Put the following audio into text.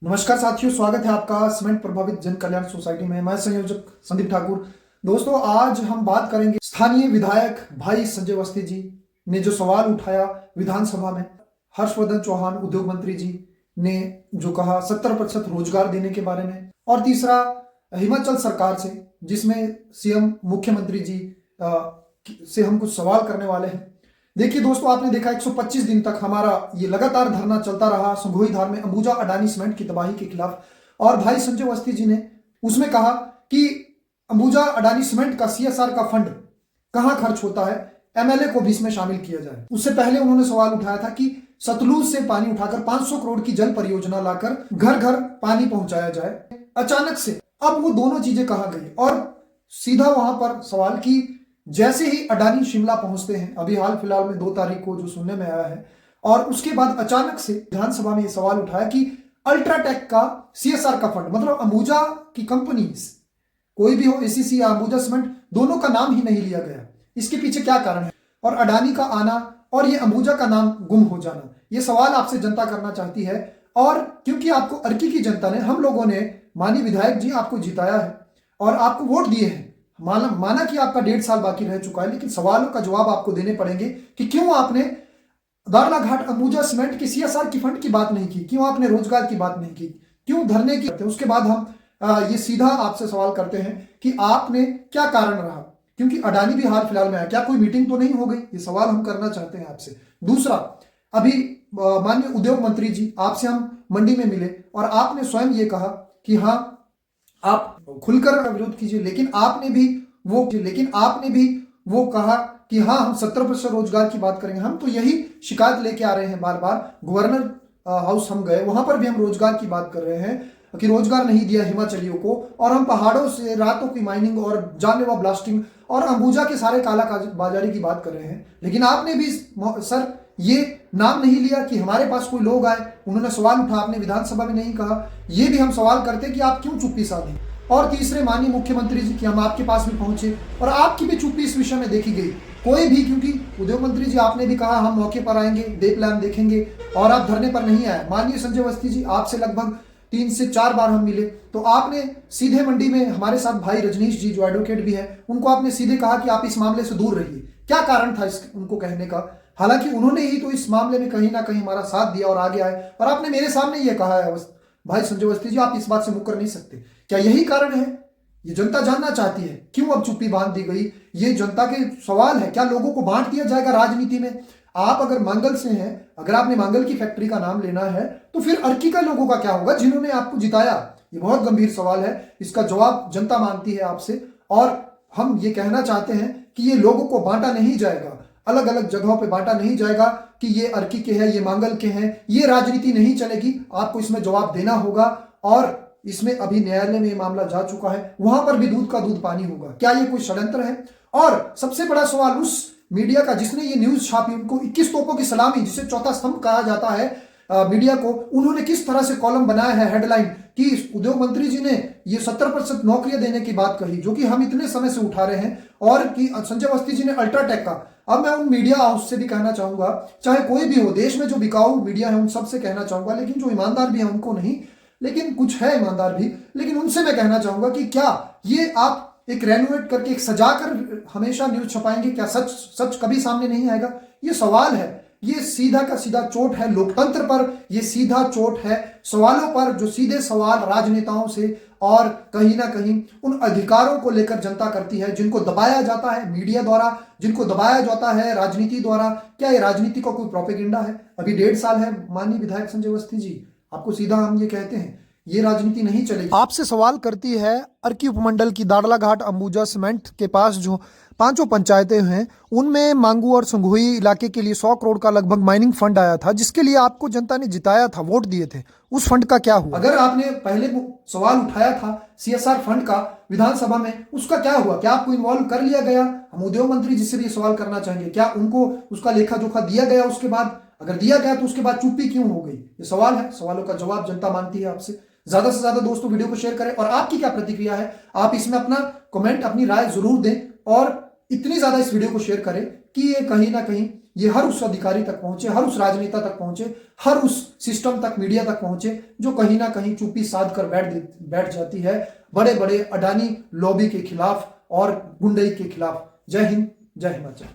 नमस्कार साथियों, स्वागत है आपका सीमेंट प्रभावित जन कल्याण सोसाइटी में। मैं संयोजक संदीप ठाकुर। दोस्तों, आज हम बात करेंगे स्थानीय विधायक भाई संजय अवस्थी जी ने जो सवाल उठाया विधानसभा में। हर्षवर्धन चौहान उद्योग मंत्री जी ने जो कहा 70% रोजगार देने के बारे में, और तीसरा हिमाचल सरकार से, जिसमें सीएम मुख्यमंत्री जी से हम कुछ सवाल करने वाले हैं। देखिए दोस्तों, आपने देखा 125 दिन तक हमारा ये लगातार धरना चलता रहा संगोई धार में अंबुजा अडानी सीमेंट की तबाही के खिलाफ। और भाई संजय अवस्थी जी ने उसमें कहा कि अंबुजा अडानी सीमेंट का सीएसआर का फंड कहां खर्च होता है, एमएलए को भी इसमें शामिल किया जाए। उससे पहले उन्होंने सवाल उठाया था कि सतलुज से पानी उठाकर 500 करोड़ की जल परियोजना लाकर घर घर पानी पहुंचाया जाए। अचानक से अब वो दोनों चीजें कहां गई, और सीधा वहां पर सवाल की जैसे ही अडानी शिमला पहुंचते हैं, अभी हाल फिलहाल में 2 तारीख को जो सुनने में आया है, और उसके बाद अचानक से विधानसभा में यह सवाल उठाया कि अल्ट्राटेक का सीएसआर का फंड, मतलब अंबुजा की कंपनी कोई भी हो, एसीसी या अंबुजा सीमेंट, दोनों का नाम ही नहीं लिया गया। इसके पीछे क्या कारण है? और अडानी का आना और ये अंबुजा का नाम गुम हो जाना, ये सवाल आपसे जनता करना चाहती है। और क्योंकि आपको अर्की की जनता ने, हम लोगों ने, माननीय विधायक जी आपको जिताया है और आपको वोट दिए हैं। माना कि आपका 1.5 साल बाकी रह चुका है, लेकिन सवालों का जवाब आपको देने पड़ेंगे कि क्यों आपने दारलाघाट अंबुजा सीमेंट की सीएसआर की फंड की बात नहीं की, क्यों आपने रोजगार की बात नहीं की, क्यों धरने की। उसके बाद हम ये सीधा आपसे सवाल करते हैं कि आपने क्या कारण रहा, क्योंकि अडानी भी हाल फिलहाल में आया, क्या कोई मीटिंग तो नहीं हो गई? ये सवाल हम करना चाहते हैं आपसे। दूसरा, अभी माननीय उद्योग मंत्री जी आपसे हम मंडी में मिले और आपने स्वयं ये कहा कि हाँ, आप खुलकर विरोध कीजिए, लेकिन आपने भी वो कहा कि हाँ, हम 70% रोजगार की बात करेंगे। हम तो यही शिकायत लेके आ रहे हैं बार बार। गवर्नर हाउस हम गए, वहां पर भी हम रोजगार की बात कर रहे हैं कि रोजगार नहीं दिया हिमाचलियों को, और हम पहाड़ों से रातों की माइनिंग और जानलेवा ब्लास्टिंग और अंबुजा के सारे काला बाजारी की बात कर रहे हैं। लेकिन आपने भी सर ये नाम नहीं लिया कि हमारे पास कोई लोग आए, उन्होंने सवाल उठा, आपने विधानसभा में नहीं कहा। ये भी हम सवाल करते कि आप क्यों चुप्पी साधी। और तीसरे, माननीय मुख्यमंत्री जी की हम आपके पास भी पहुंचे और आपकी भी चुप्पी इस विषय में देखी गई। कोई भी, क्योंकि उद्योग मंत्री जी आपने भी कहा हम मौके पर आएंगे, डे प्लान देखेंगे, और आप धरने पर नहीं आए। माननीय संजय अवस्थी जी, आपसे लगभग 3 से 4 बार हम मिले, तो आपने सीधे मंडी में हमारे साथ भाई रजनीश जी जो एडवोकेट भी है, उनको आपने सीधे कहा कि आप इस मामले से दूर रहिए। क्या कारण था उनको कहने का? हालांकि उन्होंने ही तो इस मामले में कहीं ना कहीं हमारा साथ दिया और आगे आए, और आपने मेरे सामने ये कहा है भाई संजय अवस्थी जी, आप इस बात से मुकर नहीं सकते। क्या यही कारण है? ये जनता जानना चाहती है क्यों अब चुप्पी बांध दी गई। ये जनता के सवाल है। क्या लोगों को बांट दिया जाएगा राजनीति में? आप अगर मांगल से हैं, अगर आपने मांगल की फैक्ट्री का नाम लेना है, तो फिर अर्की का लोगों का क्या होगा जिन्होंने आपको जिताया? ये बहुत गंभीर सवाल है, इसका जवाब जनता मांगती है आपसे। और हम ये कहना चाहते हैं कि ये लोगों को बांटा नहीं जाएगा, अलग अलग जगहों पे बांटा नहीं जाएगा कि ये अर्की के हैं, ये मांगल के हैं। ये राजनीति नहीं चलेगी, आपको इसमें जवाब देना होगा। और इसमें अभी न्यायालय में ये मामला जा चुका है, वहां पर भी दूध का दूध पानी होगा। क्या ये कोई षड्यंत्र है? और सबसे बड़ा सवाल उस मीडिया का जिसने ये न्यूज छापी, उनको 21 तोपों की सलामी, जिसे चौथा स्तंभ कहा जाता है मीडिया को, उन्होंने किस तरह से कॉलम बनाया है, हेडलाइन, कि उद्योग मंत्री जी ने ये 70% नौकरियां देने की बात कही, जो कि हम इतने समय से उठा रहे हैं, और कि संजय अवस्थी जी ने अल्ट्राटेक का। अब मैं उन मीडिया हाउस से भी कहना चाहूंगा, चाहे कोई भी हो, देश में जो बिकाऊ मीडिया है उन सबसे कहना चाहूंगा, लेकिन जो ईमानदार भी है उनको नहीं, लेकिन कुछ है ईमानदार भी, लेकिन उनसे मैं कहना चाहूंगा कि क्या ये आप एक रेनोवेट करके, एक सजाकर हमेशा न्यूज छपाएंगे? क्या सच कभी सामने नहीं आएगा? ये सवाल है। ये सीधा का सीधा चोट है लोकतंत्र पर, ये सीधा चोट है सवालों पर, जो सीधे सवाल राजनेताओं से और कहीं ना कहीं उन अधिकारों को लेकर जनता करती है, जिनको दबाया जाता है मीडिया द्वारा, जिनको दबाया जाता है राजनीति द्वारा। क्या ये राजनीति का कोई प्रोपेगेंडा है? अभी 1.5 साल है माननीय विधायक संजय अवस्थी जी, आपको सीधा हम ये कहते हैं, ये राजनीति नहीं चलेगी। आपसे सवाल करती है अर्की उपमंडल की दाड़लाघाट अंबुजा सीमेंट के पास जो 5 पंचायतें हैं, उनमें मांगू और संगोई इलाके के लिए 100 करोड़ का लगभग माइनिंग फंड आया था, जिसके लिए आपको जनता ने जिताया था, वोट दिए थे। उस फंड का क्या हुआ? अगर आपने पहले सवाल उठाया था सीएसआर फंड का विधानसभा में, उसका क्या हुआ? क्या आपको इन्वॉल्व कर लिया गया? हम उद्योग मंत्री जी से भी सवाल करना चाहेंगे, क्या उनको उसका लेखा जोखा दिया गया? उसके बाद अगर दिया गया तो उसके बाद चुप्पी क्यों हो गई? ये सवाल है, सवालों का जवाब जनता मांगती है आपसे। ज्यादा से ज्यादा दोस्तों वीडियो को शेयर करें, और आपकी क्या प्रतिक्रिया है आप इसमें अपना कमेंट, अपनी राय जरूर दें, और इतनी ज्यादा इस वीडियो को शेयर करें कि ये कहीं ना कहीं ये हर उस अधिकारी तक पहुंचे, हर उस राजनेता तक पहुंचे, हर उस सिस्टम तक, मीडिया तक पहुंचे जो कहीं ना कहीं चुप्पी साध कर बैठ जाती है बड़े बड़े अडानी लॉबी के खिलाफ और गुंडई के खिलाफ। जय हिंद, जय हिमाचल।